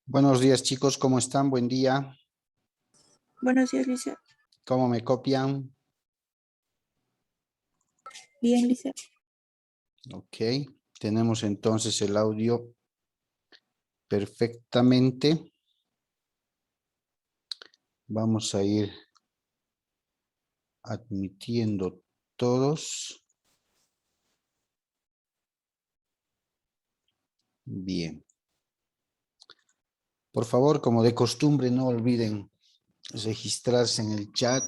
Buenos días, chicos, ¿cómo están? Buen día. Buenos días, Lisa. ¿Cómo me copian? Bien, Lisa. Ok, tenemos entonces el audio perfectamente. Vamos a ir admitiendo todos. Bien. Por favor, como de costumbre, no olviden registrarse en el chat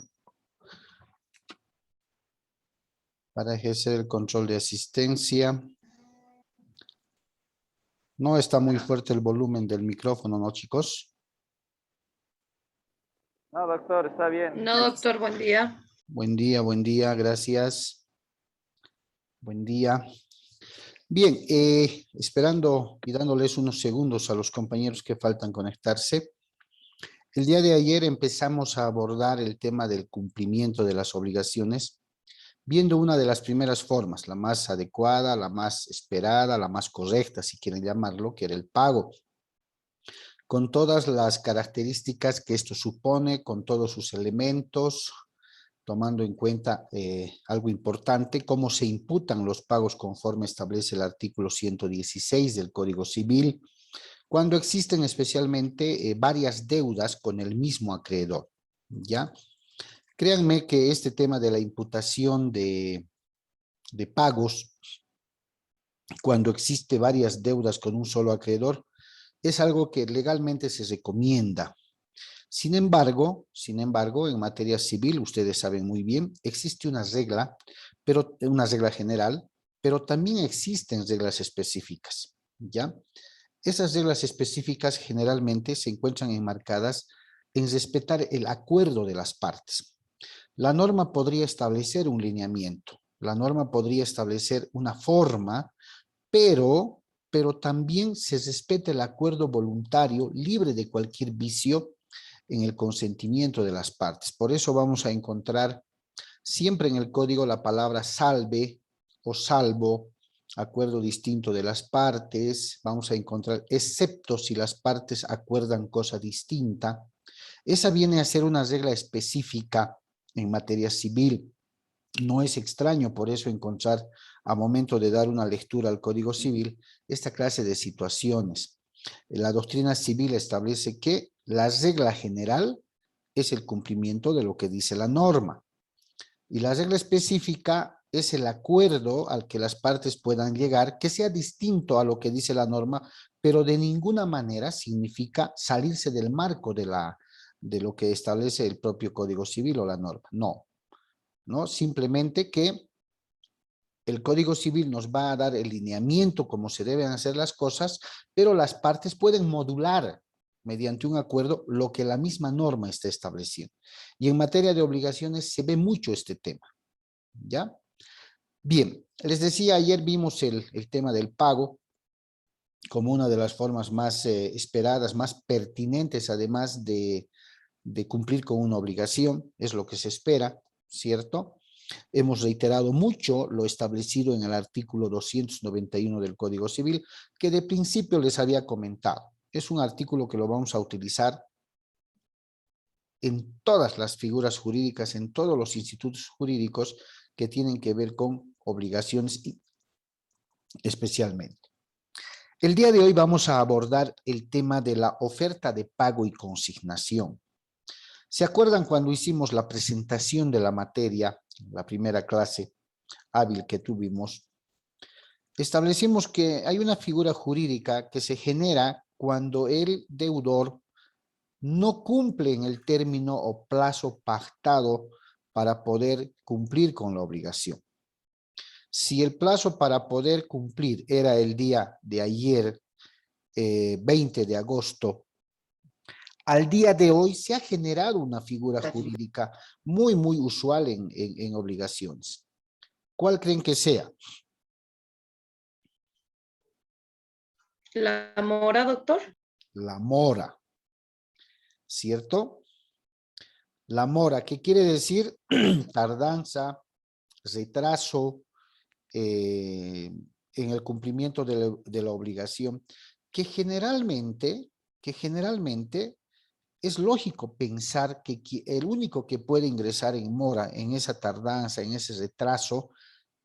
para ejercer el control de asistencia. No está muy fuerte el volumen del micrófono, ¿no, chicos? No, doctor, está bien. No, doctor, buen día. Buen día, gracias. Buen día. Bien, esperando y dándoles unos segundos a los compañeros que faltan conectarse. El día de ayer empezamos a abordar el tema del cumplimiento de las obligaciones, viendo una de las primeras formas, la más adecuada, la más esperada, la más correcta, si quieren llamarlo, que era el pago, con todas las características que esto supone, con todos sus elementos, tomando en cuenta algo importante, cómo se imputan los pagos conforme establece el artículo 116 del Código Civil, cuando existen especialmente varias deudas con el mismo acreedor, ¿ya? Créanme que este tema de la imputación de pagos, cuando existe varias deudas con un solo acreedor, es algo que legalmente se recomienda. Sin embargo, en materia civil, ustedes saben muy bien, existe una regla, pero una regla general, pero también existen reglas específicas, ¿ya? Esas reglas específicas generalmente se encuentran enmarcadas en respetar el acuerdo de las partes. La norma podría establecer un lineamiento, la norma podría establecer una forma, pero también se respeta el acuerdo voluntario libre de cualquier vicio en el consentimiento de las partes. Por eso vamos a encontrar siempre en el código la palabra salve o salvo, acuerdo distinto de las partes, vamos a encontrar excepto si las partes acuerdan cosa distinta. Esa viene a ser una regla específica en materia civil. No es extraño por eso encontrar a momento de dar una lectura al Código Civil esta clase de situaciones. La doctrina civil establece que la regla general es el cumplimiento de lo que dice la norma y la regla específica es el acuerdo al que las partes puedan llegar que sea distinto a lo que dice la norma, pero de ninguna manera significa salirse del marco de lo que establece el propio Código Civil o la norma. No, simplemente que el Código Civil nos va a dar el lineamiento como se deben hacer las cosas, pero las partes pueden modular mediante un acuerdo lo que la misma norma está estableciendo. Y en materia de obligaciones se ve mucho este tema, ¿ya? Bien, les decía, ayer vimos el tema del pago como una de las formas más esperadas, más pertinentes, además de cumplir con una obligación, es lo que se espera, ¿cierto? Hemos reiterado mucho lo establecido en el artículo 291 del Código Civil, que de principio les había comentado. Es un artículo que lo vamos a utilizar en todas las figuras jurídicas, en todos los institutos jurídicos que tienen que ver con obligaciones especialmente. El día de hoy vamos a abordar el tema de la oferta de pago y consignación. ¿Se acuerdan cuando hicimos la presentación de la materia, la primera clase hábil que tuvimos? Establecimos que hay una figura jurídica que se genera cuando el deudor no cumple en el término o plazo pactado para poder cumplir con la obligación. Si el plazo para poder cumplir era el día de ayer, 20 de agosto, al día de hoy se ha generado una figura jurídica muy usual en obligaciones. ¿Cuál creen que sea? ¿La mora, doctor? La mora, ¿cierto? La mora, ¿qué quiere decir? Tardanza, retraso en el cumplimiento de la obligación, que generalmente que generalmente es lógico pensar que el único que puede ingresar en mora, en esa tardanza, en ese retraso,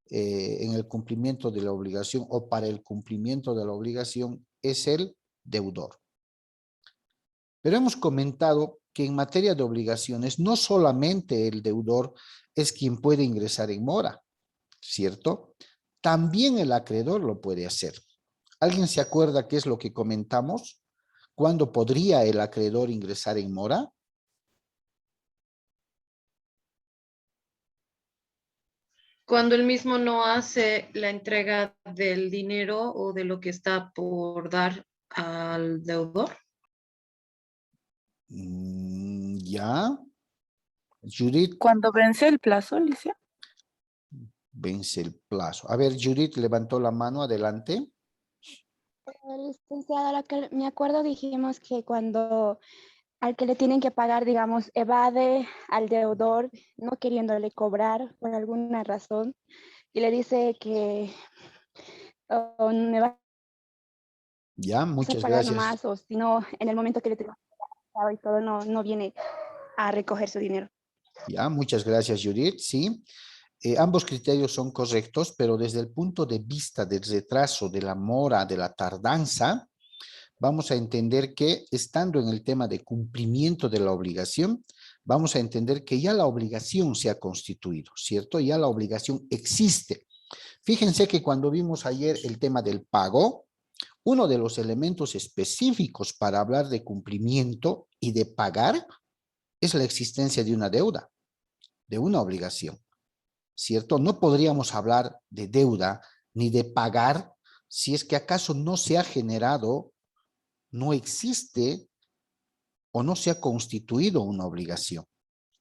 en el cumplimiento de la obligación o para el cumplimiento de la obligación es el deudor. Pero hemos comentado que en materia de obligaciones no solamente el deudor es quien puede ingresar en mora, ¿cierto? También el acreedor lo puede hacer. ¿Alguien se acuerda qué es lo que comentamos? ¿Cuándo podría el acreedor ingresar en mora? Cuando él mismo no hace la entrega del dinero o de lo que está por dar al deudor. Ya. Judith, Cuando vence el plazo, Alicia. vence el plazo. A ver, Judith levantó la mano, adelante. Licenciada, ahora que me acuerdo dijimos que cuando al que le tienen que pagar, digamos, evade al deudor no queriéndole cobrar por alguna razón y le dice que me vas Ya, a muchas pagar gracias. nomás o si no, en el momento que le tengo que pagar y todo, no viene a recoger su dinero. Ya, muchas gracias, Judith. Sí, ambos criterios son correctos, pero desde el punto de vista del retraso, de la mora, de la tardanza, vamos a entender que estando en el tema de cumplimiento de la obligación, vamos a entender que ya la obligación se ha constituido, ¿cierto? Ya la obligación existe. Fíjense que cuando vimos ayer el tema del pago, uno de los elementos específicos para hablar de cumplimiento y de pagar es la existencia de una deuda, de una obligación, ¿cierto? No podríamos hablar de deuda ni de pagar si es que acaso no se ha generado, no existe o no se ha constituido una obligación,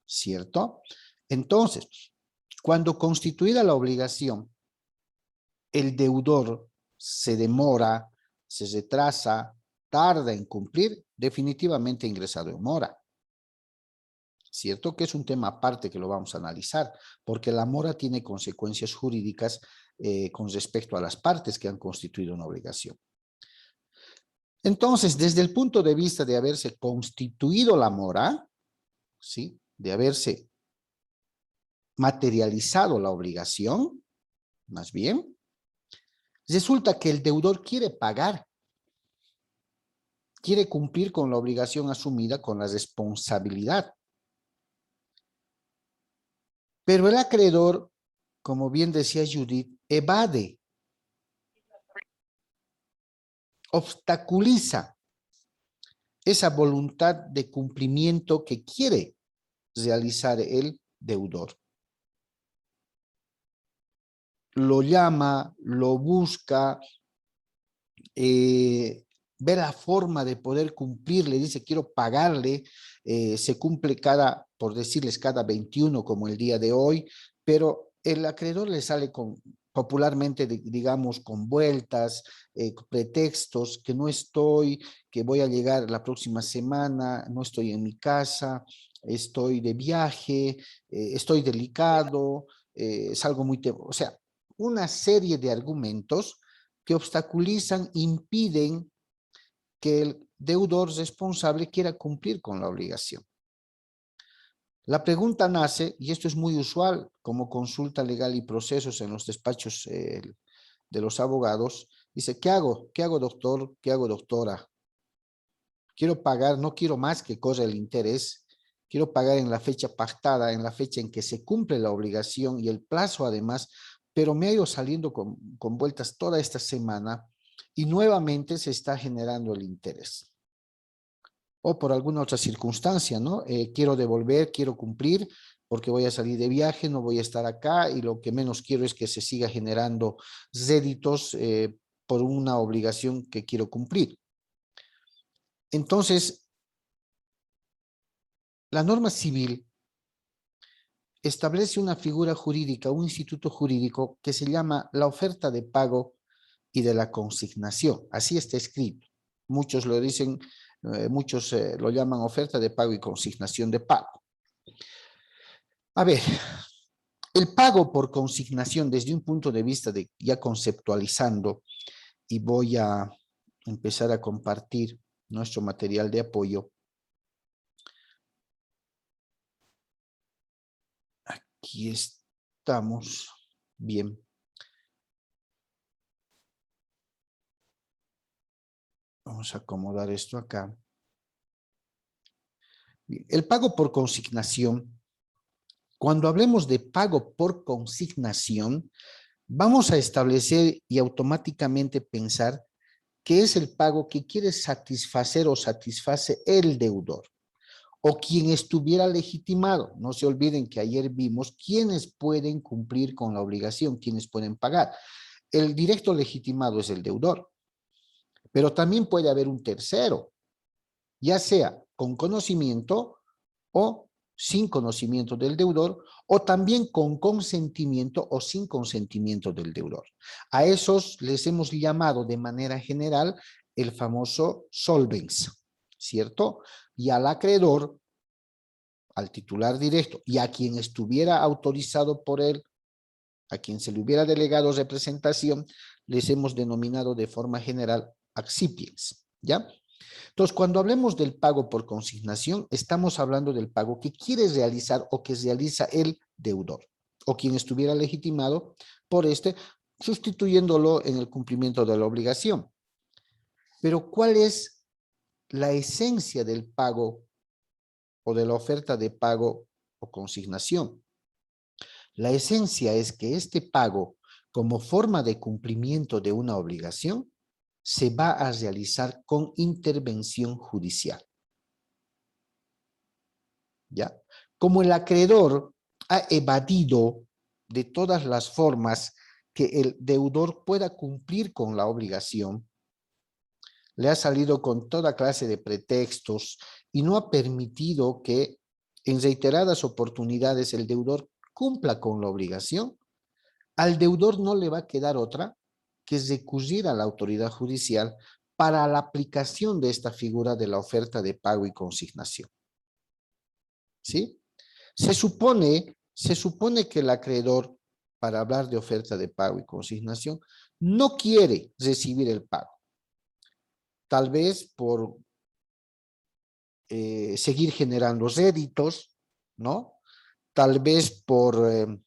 ¿cierto? Entonces, cuando constituida la obligación, el deudor se demora, se retrasa, tarda en cumplir, definitivamente ingresado en mora. ¿Cierto? Que es un tema aparte que lo vamos a analizar, porque la mora tiene consecuencias jurídicas con respecto a las partes que han constituido una obligación. Entonces, desde el punto de vista de haberse constituido la mora, ¿sí? De haberse materializado la obligación, más bien, resulta que el deudor quiere pagar, quiere cumplir con la obligación asumida, con la responsabilidad. Pero el acreedor, como bien decía Judith, evade, obstaculiza esa voluntad de cumplimiento que quiere realizar el deudor. Lo llama, lo busca, ve la forma de poder cumplir, le dice quiero pagarle, se cumple cada, por decirles, cada 21 como el día de hoy, pero el acreedor le sale con, popularmente, digamos, con vueltas, pretextos, que no estoy, que voy a llegar la próxima semana, no estoy en mi casa, estoy de viaje, estoy delicado, es algo muy, o sea, una serie de argumentos que obstaculizan, impiden que el deudor responsable quiera cumplir con la obligación. La pregunta nace, y esto es muy usual como consulta legal y procesos en los despachos de los abogados, dice, ¿qué hago? ¿Qué hago, doctor? ¿Qué hago, doctora? Quiero pagar, no quiero más que corra el interés, quiero pagar en la fecha pactada, en la fecha en que se cumple la obligación y el plazo además, pero me ha ido saliendo con vueltas toda esta semana y nuevamente se está generando el interés. O por alguna otra circunstancia, ¿no? Quiero devolver, quiero cumplir, porque voy a salir de viaje, no voy a estar acá y lo que menos quiero es que se siga generando réditos por una obligación que quiero cumplir. Entonces, la norma civil establece una figura jurídica, un instituto jurídico que se llama la oferta de pago y de la consignación. Así está escrito. Muchos lo dicen, muchos lo llaman oferta de pago y consignación de pago. A ver, el pago por consignación desde un punto de vista de ya conceptualizando, y voy a empezar a compartir nuestro material de apoyo. Aquí estamos. Bien. Vamos a acomodar esto acá. Bien. El pago por consignación. Cuando hablemos de pago por consignación, vamos a establecer y automáticamente pensar que es el pago que quiere satisfacer o satisface el deudor o quien estuviera legitimado. No se olviden que ayer vimos quiénes pueden cumplir con la obligación, quiénes pueden pagar. El directo legitimado es el deudor, pero también puede haber un tercero, ya sea con conocimiento o sin conocimiento del deudor, o también con consentimiento o sin consentimiento del deudor. A esos les hemos llamado de manera general el famoso solvens, ¿cierto? Y al acreedor, al titular directo y a quien estuviera autorizado por él, a quien se le hubiera delegado representación, les hemos denominado de forma general accipiens, ¿ya? Entonces, cuando hablemos del pago por consignación, estamos hablando del pago que quiere realizar o que realiza el deudor o quien estuviera legitimado por este, sustituyéndolo en el cumplimiento de la obligación. Pero, ¿cuál es la esencia del pago o de la oferta de pago o consignación? La esencia es que este pago, como forma de cumplimiento de una obligación, se va a realizar con intervención judicial. ¿Ya? Como el acreedor ha evadido de todas las formas que el deudor pueda cumplir con la obligación, le ha salido con toda clase de pretextos y no ha permitido que en reiteradas oportunidades el deudor cumpla con la obligación, al deudor no le va a quedar otra que es recurrir a la autoridad judicial para la aplicación de esta figura de la oferta de pago y consignación. ¿Sí? Se supone que el acreedor, para hablar de oferta de pago y consignación, no quiere recibir el pago. Tal vez por seguir generando réditos, ¿no? Tal vez por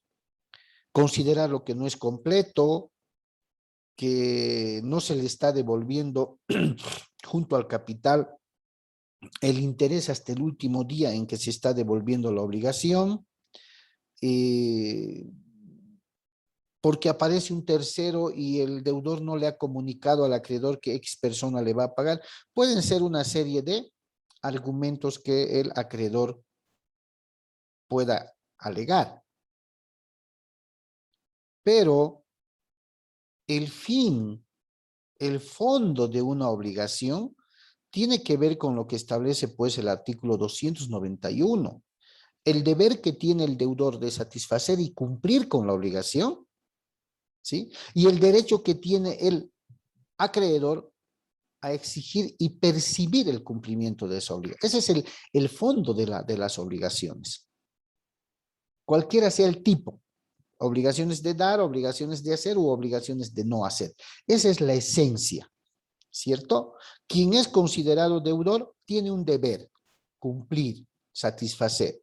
considerar lo que no es completo, que no se le está devolviendo junto al capital el interés hasta el último día en que se está devolviendo la obligación, porque aparece un tercero y el deudor no le ha comunicado al acreedor que X persona le va a pagar. Pueden ser una serie de argumentos que el acreedor pueda alegar. Pero el fin, el fondo de una obligación tiene que ver con lo que establece pues el artículo 291. El deber que tiene el deudor de satisfacer y cumplir con la obligación, ¿sí? Y el derecho que tiene el acreedor a exigir y percibir el cumplimiento de esa obligación. Ese es el fondo de las obligaciones. Cualquiera sea el tipo. Obligaciones de dar, obligaciones de hacer u obligaciones de no hacer. Esa es la esencia, ¿cierto? Quien es considerado deudor tiene un deber, cumplir, satisfacer.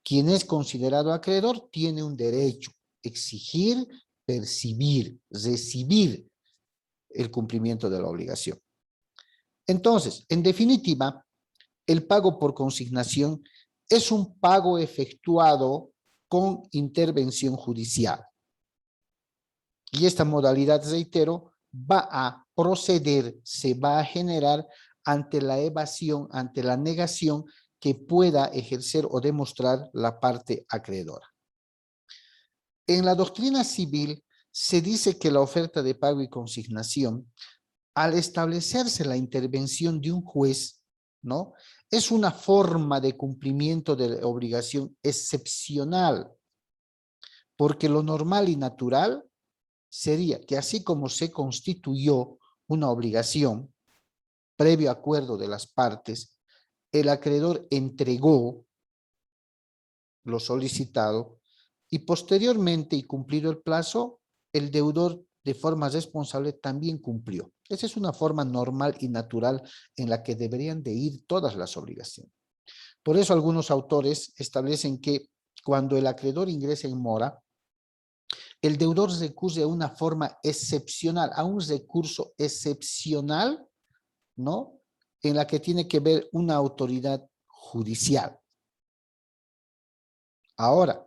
Quien es considerado acreedor tiene un derecho, exigir, percibir, recibir el cumplimiento de la obligación. Entonces, en definitiva, el pago por consignación es un pago efectuado con intervención judicial. Y esta modalidad, reitero, va a proceder, se va a generar ante la evasión, ante la negación que pueda ejercer o demostrar la parte acreedora. En la doctrina civil se dice que la oferta de pago y consignación, al establecerse la intervención de un juez, ¿no?, es una forma de cumplimiento de la obligación excepcional, porque lo normal y natural sería que así como se constituyó una obligación, previo acuerdo de las partes, el acreedor entregó lo solicitado y posteriormente y cumplido el plazo, el deudor de forma responsable también cumplió. Esa es una forma normal y natural en la que deberían de ir todas las obligaciones. Por eso algunos autores establecen que cuando el acreedor ingresa en mora, el deudor recurre a una forma excepcional, a un recurso excepcional, ¿no? En la que tiene que ver una autoridad judicial. Ahora,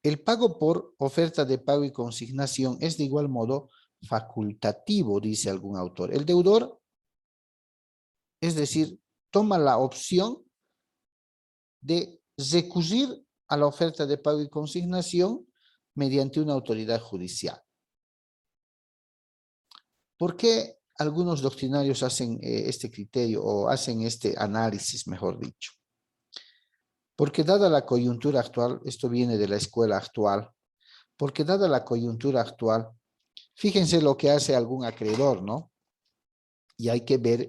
el pago por oferta de pago y consignación es de igual modo facultativo, dice algún autor. El deudor, es decir, toma la opción de recurrir a la oferta de pago y consignación mediante una autoridad judicial. ¿Por qué algunos doctrinarios hacen este criterio o hacen este análisis, mejor dicho? Porque dada la coyuntura actual, esto viene de la escuela actual, porque dada la coyuntura actual, fíjense lo que hace algún acreedor, ¿no? Y hay que ver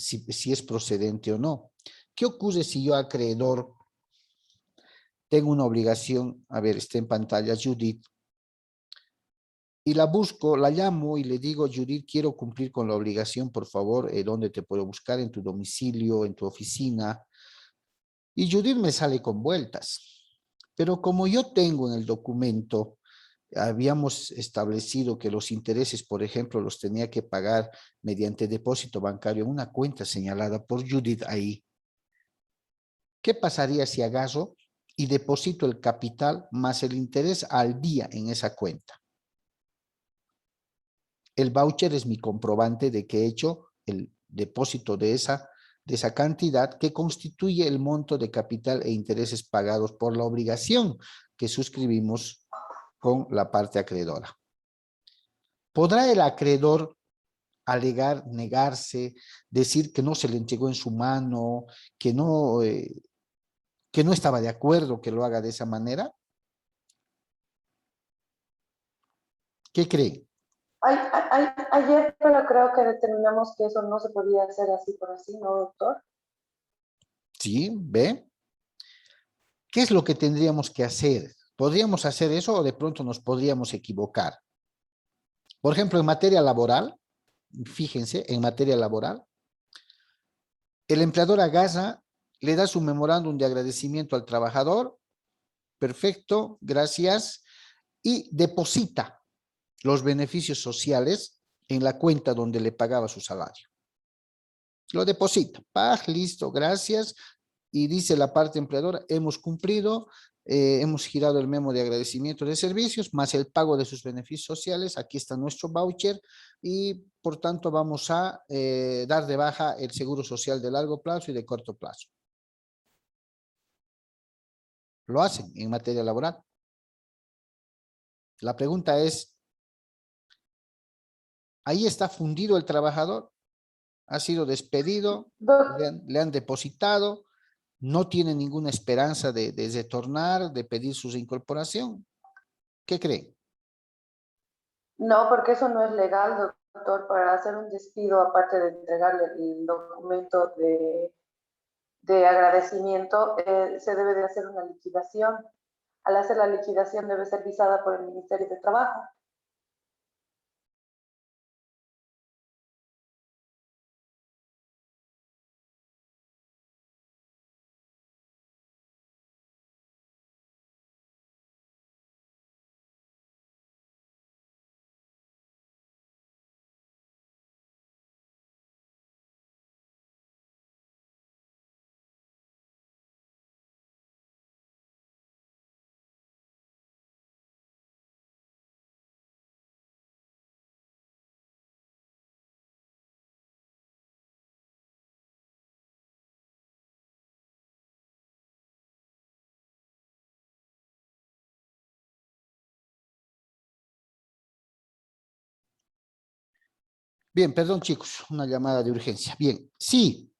si es procedente o no. ¿Qué ocurre si yo, acreedor, tengo una obligación? A ver, está en pantalla Judith. Y la busco, la llamo y le digo, Judith, quiero cumplir con la obligación, por favor, ¿dónde te puedo buscar? ¿En tu domicilio, en tu oficina? Y Judith me sale con vueltas. Pero como yo tengo en el documento, habíamos establecido que los intereses, por ejemplo, los tenía que pagar mediante depósito bancario en una cuenta señalada por Judith ahí. ¿Qué pasaría si agarro y deposito el capital más el interés al día en esa cuenta? El voucher es mi comprobante de que he hecho el depósito de esa cantidad que constituye el monto de capital e intereses pagados por la obligación que suscribimos con la parte acreedora. ¿Podrá el acreedor alegar, negarse, decir que no se le entregó en su mano, que no estaba de acuerdo que lo haga de esa manera? ¿Qué creen? Ayer, pero creo que determinamos que eso no se podía hacer así por así, ¿no, doctor? Sí, ¿ve? ¿Qué es lo que tendríamos que hacer? ¿Podríamos hacer eso o de pronto nos podríamos equivocar? Por ejemplo, en materia laboral, fíjense, en materia laboral, el empleador agarra, le da su memorándum de agradecimiento al trabajador, perfecto, gracias, y deposita los beneficios sociales en la cuenta donde le pagaba su salario. Lo deposita, listo, gracias, y dice la parte empleadora, hemos cumplido, hemos girado el memo de agradecimiento de servicios, más el pago de sus beneficios sociales, aquí está nuestro voucher, y por tanto vamos a dar de baja el seguro social de largo plazo y de corto plazo. Lo hacen en materia laboral. La pregunta es, ¿ahí está fundido el trabajador? ¿Ha sido despedido? ¿Le han depositado? ¿No tiene ninguna esperanza de retornar, de pedir su reincorporación? ¿Qué creen? No, porque eso no es legal, doctor. Para hacer un despido, aparte de entregarle el documento de agradecimiento, se debe de hacer una liquidación. Al hacer la liquidación debe ser visada por el Ministerio de Trabajo. Bien, perdón chicos, una llamada de urgencia. Bien, sí.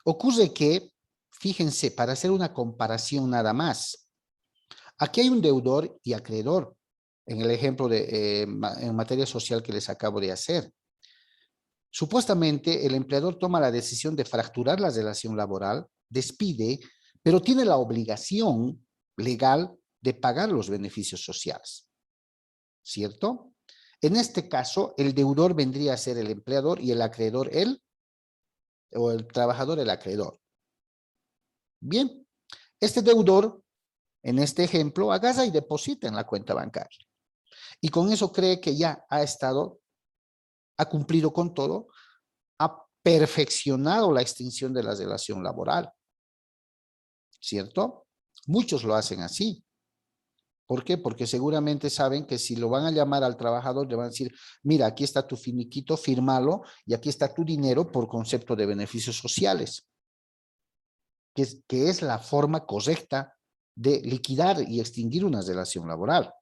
Ocurre que, fíjense, para hacer una comparación nada más, aquí hay un deudor y acreedor, en el ejemplo en materia social que les acabo de hacer. Supuestamente, el empleador toma la decisión de fracturar la relación laboral, despide, pero tiene la obligación legal de pagar los beneficios sociales, ¿cierto? En este caso, el deudor vendría a ser el empleador y el acreedor o el trabajador el acreedor. Bien, este deudor, en este ejemplo, agarra y deposita en la cuenta bancaria. Y con eso cree que ya ha cumplido con todo, ha perfeccionado la extinción de la relación laboral, ¿cierto? Muchos lo hacen así. ¿Por qué? Porque seguramente saben que si lo van a llamar al trabajador, le van a decir, mira, aquí está tu finiquito, fírmalo, y aquí está tu dinero por concepto de beneficios sociales, que es la forma correcta de liquidar y extinguir una relación laboral,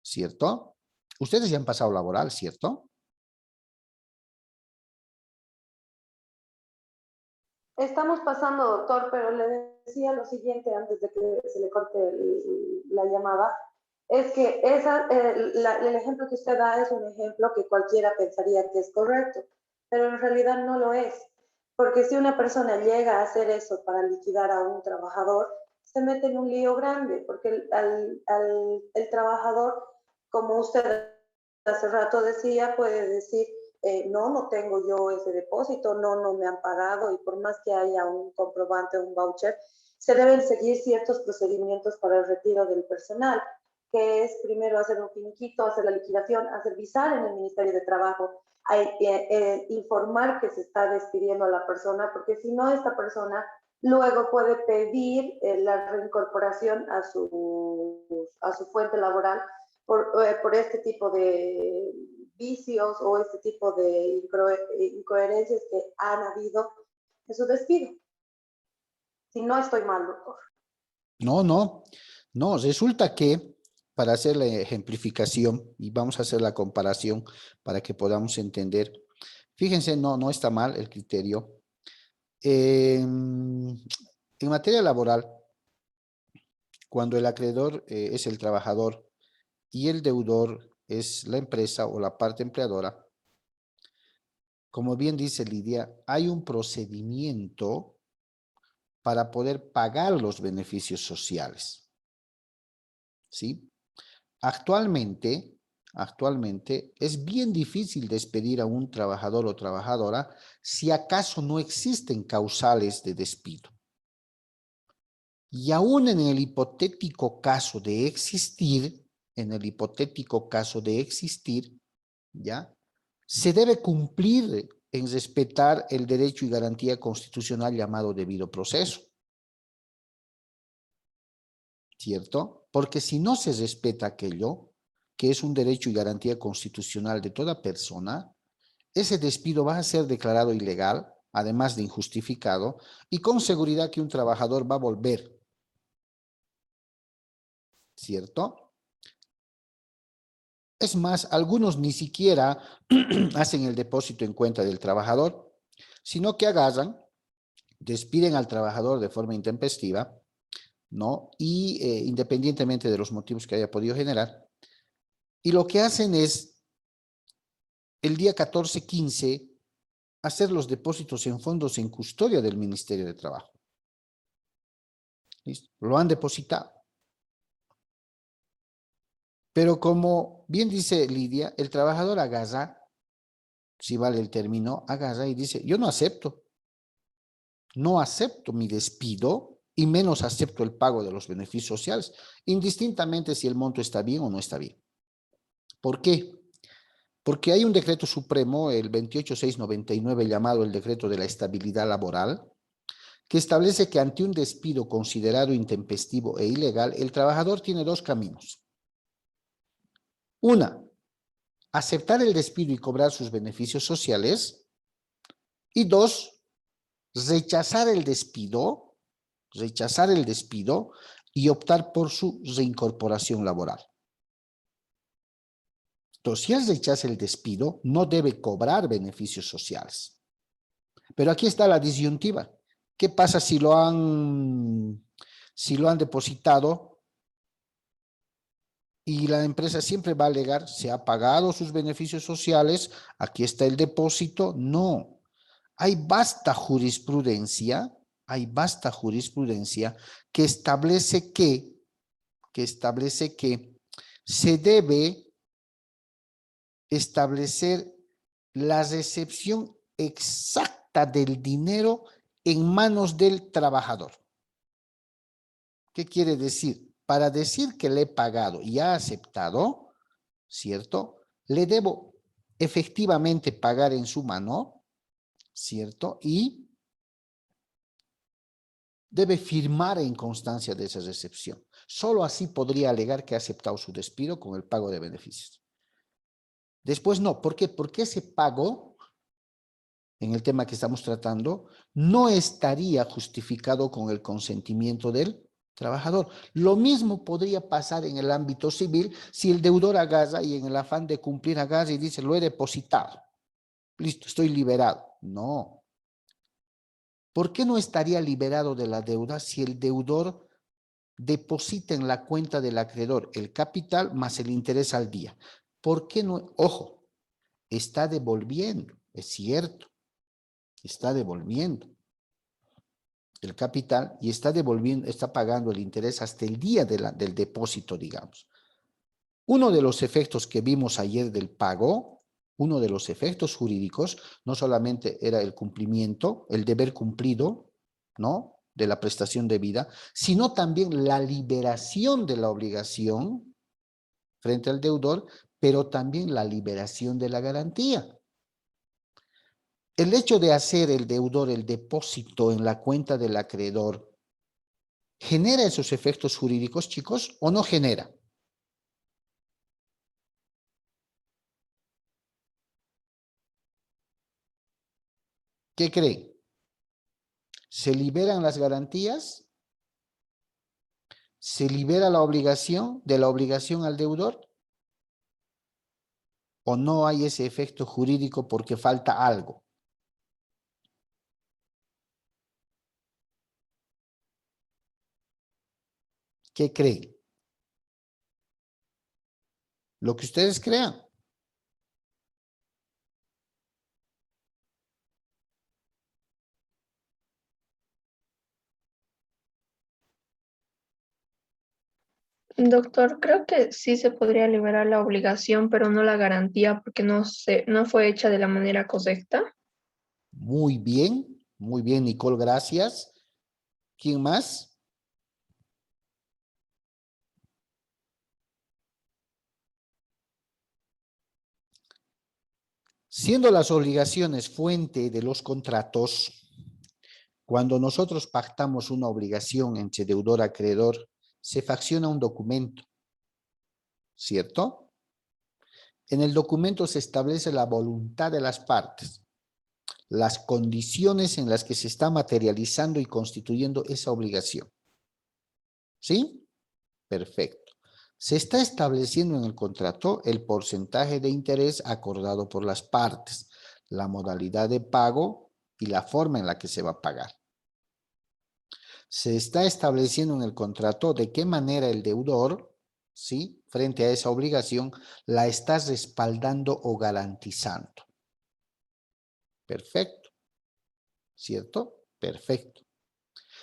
¿cierto? Ustedes ya han pasado laboral, ¿cierto? Estamos pasando, doctor, pero le decía lo siguiente antes de que se le corte la llamada, es que el ejemplo que usted da es un ejemplo que cualquiera pensaría que es correcto, pero en realidad no lo es, porque si una persona llega a hacer eso para liquidar a un trabajador, se mete en un lío grande, porque el trabajador, como usted hace rato decía, puede decir, no tengo yo ese depósito, no me han pagado, y por más que haya un comprobante o un voucher, se deben seguir ciertos procedimientos para el retiro del personal, que es primero hacer un finiquito, hacer la liquidación, hacer visar en el Ministerio de Trabajo, informar que se está despidiendo a la persona, porque si no, esta persona luego puede pedir la reincorporación a su fuente laboral por este tipo de vicios o este tipo de incoherencias que han habido en su despido. Si no estoy mal, doctor. No, resulta que para hacer la ejemplificación y vamos a hacer la comparación para que podamos entender, fíjense, no está mal el criterio. En materia laboral, cuando el acreedor es el trabajador y el deudor es la empresa o la parte empleadora, como bien dice Lidia, hay un procedimiento para poder pagar los beneficios sociales, ¿sí? Actualmente es bien difícil despedir a un trabajador o trabajadora si acaso no existen causales de despido. Y aún en el hipotético caso de existir, ¿ya? Se debe cumplir en respetar el derecho y garantía constitucional llamado debido proceso, ¿cierto? Porque si no se respeta aquello, que es un derecho y garantía constitucional de toda persona, ese despido va a ser declarado ilegal, además de injustificado, y con seguridad que un trabajador va a volver, ¿cierto? Es más, algunos ni siquiera hacen el depósito en cuenta del trabajador, sino que agarran, despiden al trabajador de forma intempestiva, ¿no? Y independientemente de los motivos que haya podido generar, y lo que hacen es, el día 14-15, hacer los depósitos en fondos en custodia del Ministerio de Trabajo. ¿Listo? Lo han depositado. Pero como bien dice Lidia, el trabajador agarra, si vale el término, agarra y dice, yo no acepto mi despido y menos acepto el pago de los beneficios sociales, indistintamente si el monto está bien o no está bien. ¿Por qué? Porque hay un decreto supremo, el 28699, llamado el Decreto de la Estabilidad Laboral, que establece que ante un despido considerado intempestivo e ilegal, el trabajador tiene dos caminos. Una, aceptar el despido y cobrar sus beneficios sociales. Y dos, rechazar el despido y optar por su reincorporación laboral. Entonces, si él rechaza el despido, no debe cobrar beneficios sociales. Pero aquí está la disyuntiva. ¿Qué pasa si lo han depositado y la empresa siempre va a alegar, se ha pagado sus beneficios sociales, aquí está el depósito? No. Hay vasta jurisprudencia que establece que que establece que se debe establecer la recepción exacta del dinero en manos del trabajador. ¿Qué quiere decir? Para decir que le he pagado y ha aceptado, ¿cierto? Le debo efectivamente pagar en su mano, ¿cierto? Y debe firmar en constancia de esa recepción. Solo así podría alegar que ha aceptado su despido con el pago de beneficios. Después no. ¿Por qué? Porque ese pago, en el tema que estamos tratando, no estaría justificado con el consentimiento del trabajador. Lo mismo podría pasar en el ámbito civil si el deudor agarra y en el afán de cumplir agarra y dice, lo he depositado. Listo, estoy liberado. No. ¿Por qué no estaría liberado de la deuda si el deudor deposita en la cuenta del acreedor el capital más el interés al día? ¿Por qué no? Ojo, está devolviendo, es cierto, está devolviendo el capital y está devolviendo, está pagando el interés hasta el día del depósito, digamos. Uno de los efectos que vimos ayer del pago, uno de los efectos jurídicos, no solamente era el cumplimiento, el deber cumplido, ¿no?, de la prestación debida, sino también la liberación de la obligación frente al deudor, pero también la liberación de la garantía. El hecho de hacer el deudor el depósito en la cuenta del acreedor, ¿genera esos efectos jurídicos, chicos, o no genera? ¿Qué creen? ¿Se liberan las garantías? ¿Se libera la obligación de la obligación al deudor? ¿O no hay ese efecto jurídico porque falta algo? ¿Qué creen? Lo que ustedes crean. Doctor, creo que sí se podría liberar la obligación, pero no la garantía porque no fue hecha de la manera correcta. Muy bien, Nicole, gracias. ¿Quién más? Siendo las obligaciones fuente de los contratos, cuando nosotros pactamos una obligación entre deudor y acreedor, se facciona un documento, ¿cierto? En el documento se establece la voluntad de las partes, las condiciones en las que se está materializando y constituyendo esa obligación. ¿Sí? Perfecto. Se está estableciendo en el contrato el porcentaje de interés acordado por las partes, la modalidad de pago y la forma en la que se va a pagar. Se está estableciendo en el contrato de qué manera el deudor, ¿sí?, frente a esa obligación, la está respaldando o garantizando. Perfecto. ¿Cierto? Perfecto.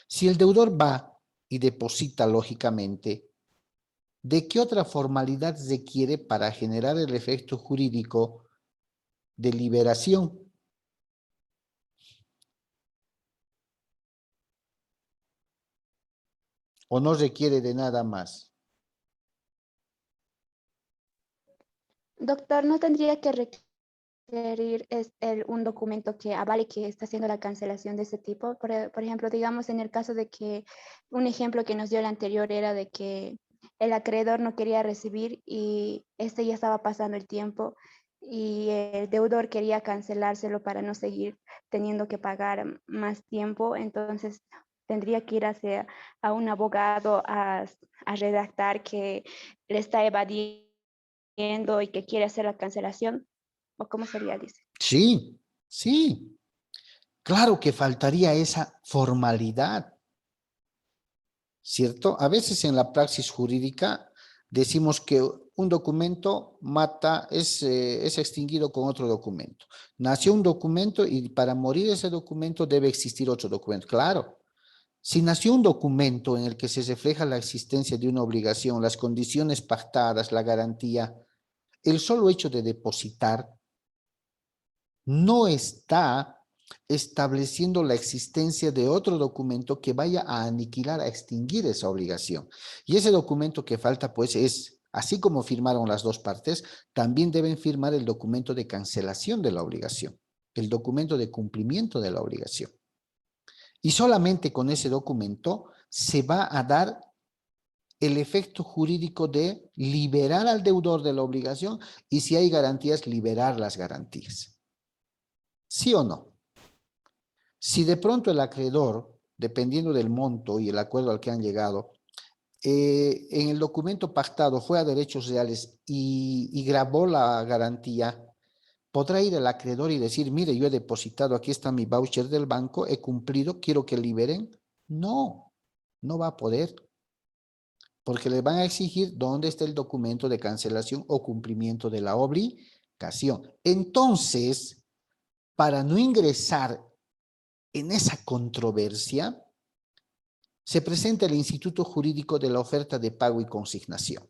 Si el deudor va y deposita lógicamente, ¿de qué otra formalidad requiere para generar el efecto jurídico de liberación? ¿O no requiere de nada más? Doctor, ¿no tendría que requerir un documento que avale que está haciendo la cancelación de ese tipo? Por ejemplo, digamos en el caso de que, un ejemplo que nos dio el anterior era de que el acreedor no quería recibir y ya estaba pasando el tiempo y el deudor quería cancelárselo para no seguir teniendo que pagar más tiempo, entonces tendría que ir a un abogado a redactar que le está evadiendo y que quiere hacer la cancelación, ¿o cómo sería, dice? Sí, sí. Claro que faltaría esa formalidad, ¿cierto? A veces en la praxis jurídica decimos que un documento es extinguido con otro documento. Nació un documento y para morir ese documento debe existir otro documento. Claro, Si nació un documento en el que se refleja la existencia de una obligación, las condiciones pactadas, la garantía, el solo hecho de depositar no está estableciendo la existencia de otro documento que vaya a aniquilar, a extinguir esa obligación. Y ese documento que falta, pues, es, así como firmaron las dos partes, también deben firmar el documento de cancelación de la obligación, el documento de cumplimiento de la obligación. Y solamente con ese documento se va a dar el efecto jurídico de liberar al deudor de la obligación y si hay garantías, liberar las garantías. ¿Sí o no? Si de pronto el acreedor, dependiendo del monto y el acuerdo al que han llegado, en el documento pactado fue a derechos reales y grabó la garantía, podrá ir el acreedor y decir, mire, yo he depositado, aquí está mi voucher del banco, he cumplido, quiero que liberen. No, no va a poder, porque le van a exigir dónde está el documento de cancelación o cumplimiento de la obligación. Entonces, para no ingresar en esa controversia, se presenta el Instituto Jurídico de la Oferta de Pago y Consignación.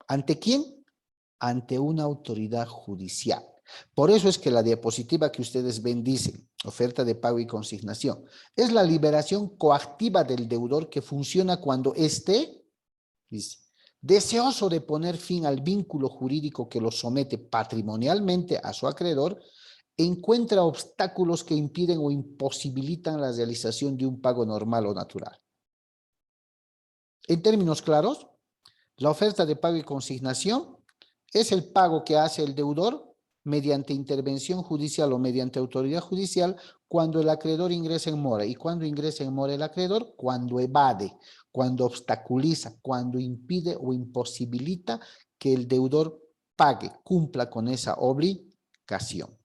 ¿Ante quién? Ante una autoridad judicial. Por eso es que la diapositiva que ustedes ven dice, oferta de pago y consignación, es la liberación coactiva del deudor que funciona cuando esté, dice, deseoso de poner fin al vínculo jurídico que lo somete patrimonialmente a su acreedor, encuentra obstáculos que impiden o imposibilitan la realización de un pago normal o natural. En términos claros, la oferta de pago y consignación es el pago que hace el deudor mediante intervención judicial o mediante autoridad judicial cuando el acreedor ingresa en mora. ¿Y cuando ingresa en mora el acreedor? Cuando evade, cuando obstaculiza, cuando impide o imposibilita que el deudor pague, cumpla con esa obligación.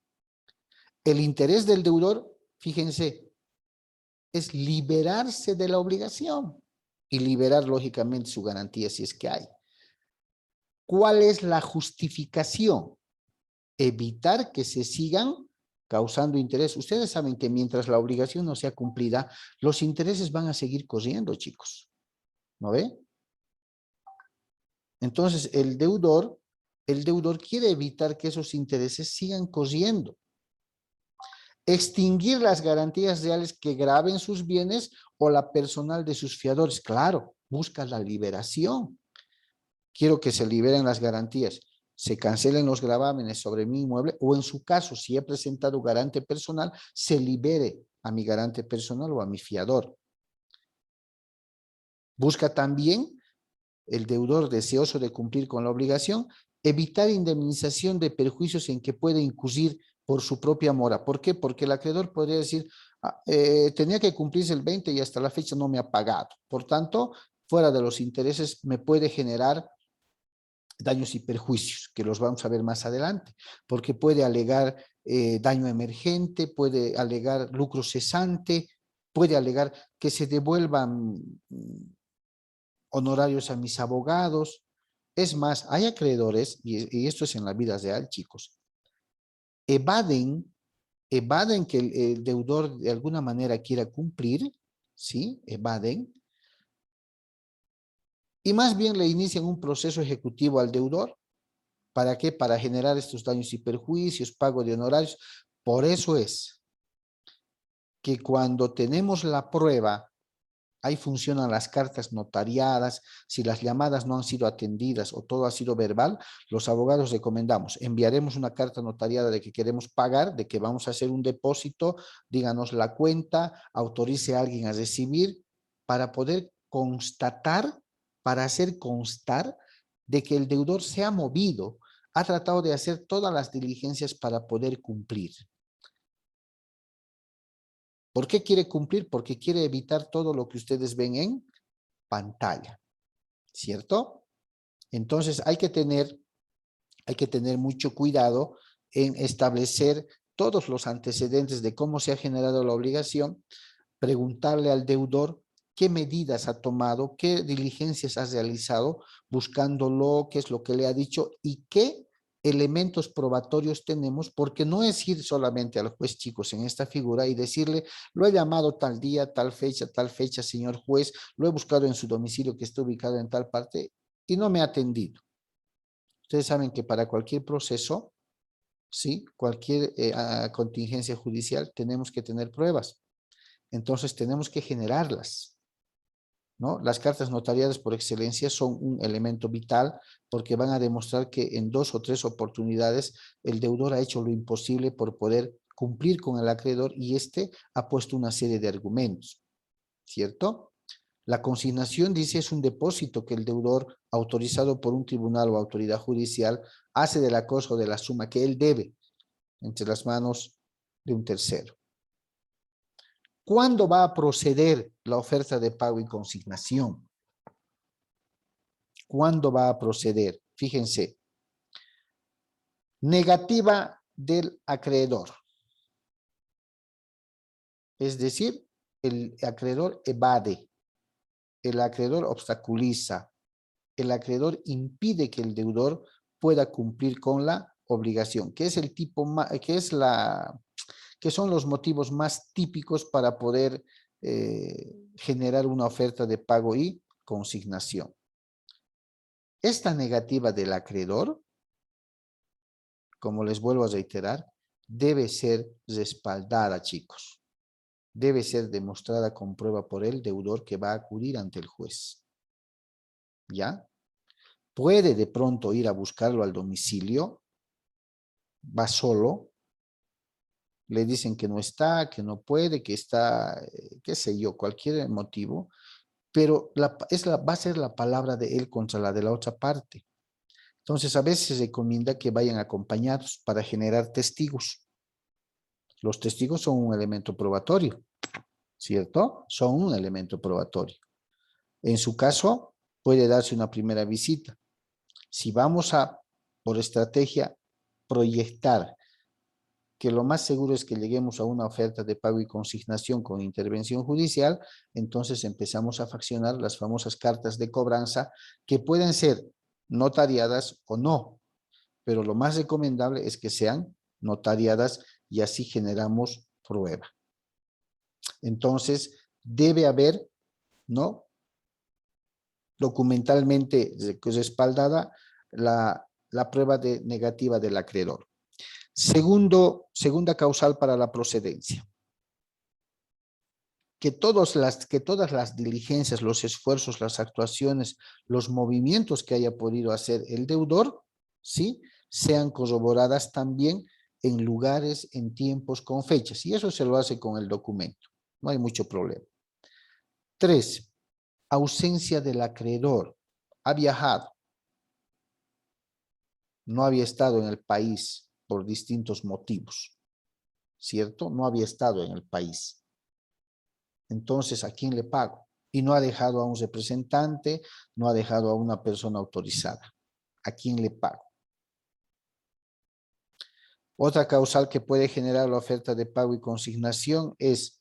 El interés del deudor, fíjense, es liberarse de la obligación y liberar lógicamente su garantía si es que hay. ¿Cuál es la justificación? Evitar que se sigan causando interés. Ustedes saben que mientras la obligación no sea cumplida, los intereses van a seguir corriendo, chicos. ¿No ve? Entonces, el deudor quiere evitar que esos intereses sigan corriendo. Extinguir las garantías reales que graben sus bienes o la personal de sus fiadores. Claro, busca la liberación. Quiero que se liberen las garantías, se cancelen los gravámenes sobre mi inmueble o en su caso, si he presentado garante personal, se libere a mi garante personal o a mi fiador. Busca también el deudor deseoso de cumplir con la obligación, evitar indemnización de perjuicios en que puede incurrir por su propia mora. ¿Por qué? Porque el acreedor podría decir, tenía que cumplirse el 20 y hasta la fecha no me ha pagado. Por tanto, fuera de los intereses me puede generar daños y perjuicios, que los vamos a ver más adelante, porque puede alegar daño emergente, puede alegar lucro cesante, puede alegar que se devuelvan honorarios a mis abogados. Es más, hay acreedores, y esto es en la vida real, chicos, evaden que el deudor de alguna manera quiera cumplir, ¿sí? Evaden. Y más bien le inician un proceso ejecutivo al deudor. ¿Para qué? Para generar estos daños y perjuicios, pago de honorarios. Por eso es que cuando tenemos la prueba, ahí funcionan las cartas notariadas. Si las llamadas no han sido atendidas o todo ha sido verbal, los abogados recomendamos, enviaremos una carta notariada de que queremos pagar, de que vamos a hacer un depósito, díganos la cuenta, autorice a alguien a recibir, para poder constatar, para hacer constar de que el deudor se ha movido, ha tratado de hacer todas las diligencias para poder cumplir. ¿Por qué quiere cumplir? Porque quiere evitar todo lo que ustedes ven en pantalla, ¿cierto? Entonces hay que tener mucho cuidado en establecer todos los antecedentes de cómo se ha generado la obligación, preguntarle al deudor qué medidas ha tomado, qué diligencias ha realizado, buscándolo, qué es lo que le ha dicho y qué elementos probatorios tenemos, porque no es ir solamente al juez, chicos, en esta figura y decirle, lo he llamado tal día, tal fecha, señor juez, lo he buscado en su domicilio que está ubicado en tal parte y no me ha atendido. Ustedes saben que para cualquier proceso, ¿sí? Cualquier contingencia judicial, tenemos que tener pruebas. Entonces tenemos que generarlas, ¿no? Las cartas notariadas por excelencia son un elemento vital porque van a demostrar que en 2 o 3 oportunidades el deudor ha hecho lo imposible por poder cumplir con el acreedor y éste ha puesto una serie de argumentos, ¿cierto? La consignación, dice, es un depósito que el deudor, autorizado por un tribunal o autoridad judicial, hace de la cosa o de la suma que él debe entre las manos de un tercero. ¿Cuándo va a proceder la oferta de pago y consignación? ¿Cuándo va a proceder? Fíjense. Negativa del acreedor. Es decir, el acreedor evade, el acreedor obstaculiza, el acreedor impide que el deudor pueda cumplir con la obligación, que es el tipo más, que son los motivos más típicos para poder generar una oferta de pago y consignación. Esta negativa del acreedor, como les vuelvo a reiterar, debe ser respaldada, chicos. Debe ser demostrada con prueba por el deudor que va a acudir ante el juez. ¿Ya? Puede de pronto ir a buscarlo al domicilio, va solo, le dicen que no está, que no puede, que está, qué sé yo, cualquier motivo, pero va a ser la palabra de él contra la de la otra parte. Entonces, a veces se recomienda que vayan acompañados para generar testigos. Los testigos son un elemento probatorio, ¿cierto? Son un elemento probatorio. En su caso, puede darse una primera visita. Si vamos a, por estrategia, proyectar que lo más seguro es que lleguemos a una oferta de pago y consignación con intervención judicial, entonces empezamos a fraccionar las famosas cartas de cobranza que pueden ser notariadas o no, pero lo más recomendable es que sean notariadas y así generamos prueba. Entonces, debe haber, ¿no?, documentalmente respaldada la prueba de negativa del acreedor. Segunda causal para la procedencia. Que todas las diligencias, los esfuerzos, las actuaciones, los movimientos que haya podido hacer el deudor, ¿sí?, sean corroboradas también en lugares, en tiempos, con fechas. Y eso se lo hace con el documento. No hay mucho problema. 3. Ausencia del acreedor. Ha viajado. No había estado en el país por distintos motivos, ¿cierto? No había estado en el país. Entonces, ¿a quién le pago? Y no ha dejado a un representante, no ha dejado a una persona autorizada. ¿A quién le pago? Otra causal que puede generar la oferta de pago y consignación es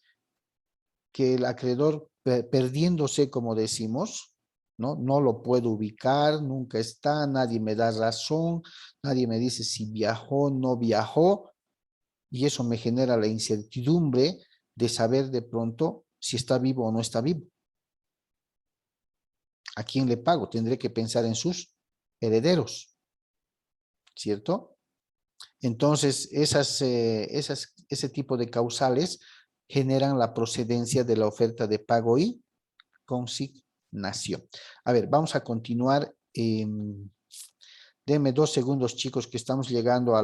que el acreedor, perdiéndose, como decimos, no lo puedo ubicar, nunca está, nadie me da razón, nadie me dice si viajó, no viajó, y eso me genera la incertidumbre de saber de pronto si está vivo o no está vivo. ¿A quién le pago? Tendré que pensar en sus herederos, ¿cierto? Entonces, ese tipo de causales generan la procedencia de la oferta de pago y consignación. A ver, vamos a continuar. Denme 2 segundos, chicos, que estamos llegando a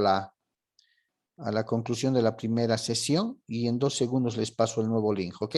la conclusión de la primera sesión y en 2 segundos les paso el nuevo link, ¿ok?